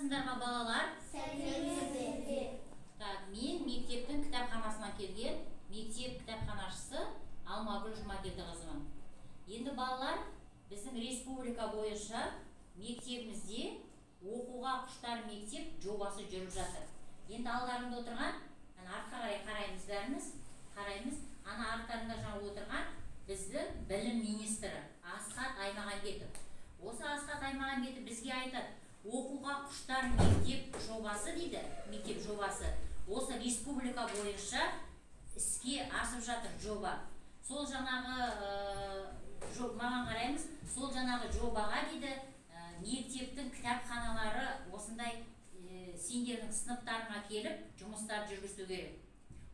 саламатсыздар ма балалар? Так, мен мектептің кітапханасына келген мектеп кітапханашысы Алмагүл Жұмакелді қызымын. Енді балалар, біздің республика бойынша мектебімізде оқуға құштар мектеп жобасы жүріп жатыр. Енді алдарында отырған, артқа қарай қараймыз бәріміз, қараймыз. Ана арттарында жаңа отырған біздің білім министрі Асхат Аймағамбетов. Осы Асхат Аймағамбетов бізге айтады, оқуға құштар мектеп жобасы дейді, мектеп жобасы. Осы республика бойынша іске асып жатыр жоба. Сол жаңағы маған қараймыз, сол жаңағы жобаға дейді мектептің кітапханалары осындай сендердің сыныптарыңа келіп жұмыстар жүргізу керек.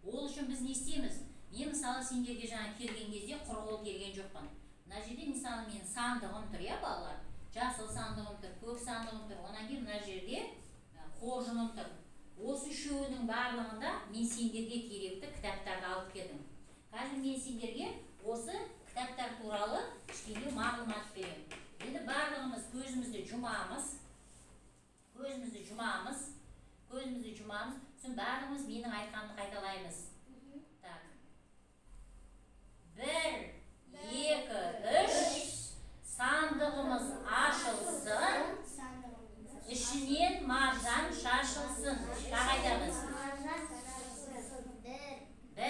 Ол үшін біз не істейміз? Мен мысалы сендерге жаңа келген кезде құр қол келген жоқпын. Мына жерде мысалы мен сандығым тұр, иә балалар? Жасыл сандығым тұр, көк сандығым тұр. Онан кейін мына жерде қоржыным тұр. Осы үшеуінің барлығында мен сендерге керекті кітаптарды алып келдім. Қазір мен сендерге осы кітаптар туралы кішкене мағлұмат беремін. Енді барлығымыз көзімізді жұмамыз. Сосын барлығымыз менің айтқанымды қайталаймыз. Так. 1, 2, 3. Сандығымыз ашылсын. Ішінен маржан шашылсын. Тағайдамыз. 1,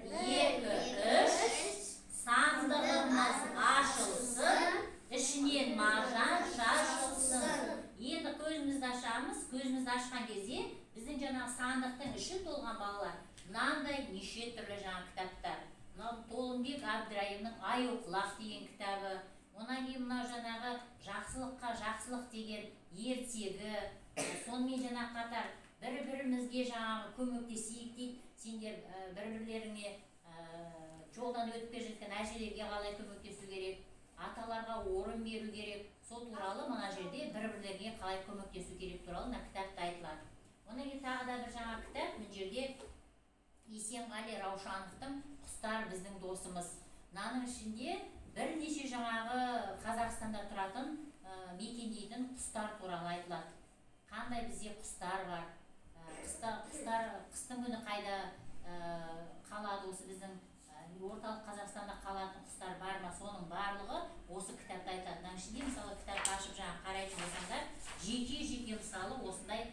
2, 3. Сандығымыз ашылсын. Ішінен маржан шашылсын. Енді көзімізді ашамыз. Көзімізді ашқан кезде біздің жаңағы сандықтың іші толған балалар. Мынандай неше түрлі жаңа кітаптар. Толымбек Абдырайымның Ай оқылақ деген кітабы. Онан кейін мынау жаңағы жақсылыққа жақсылық деген ертегі. Сонымен жаңа қатар бір-бірімізге жаңағы көмектесейік дейді. Сендер бір-бірлеріңе жолдан өтіп келе жатқан әжелерге қалай көмектесу керек, аталарға орын беру керек. Сол туралы мына жерде бір-бірлерге қалай көмектесу керек туралы мына кітапта айтылады. Онан кейін тағы да бір жаңа кітап, мына жерде Есенғали Раушановтың Құстар біздің досымыз. Мынаның ішінде бірнеше жаңағы Қазақстанда тұратын мекендейтін құстар туралы айтылады. Қандай бізде құстар бар? Қыстың күні қайда қалады осы біздің орталық Қазақстанда қалатын құстар бар ма? Соның барлығы осы кітапта айтады. Мынаның ішінде мысалы кітапты ашып жаңа қарайтын болсаңдар, жеке-жеке мысалы осындай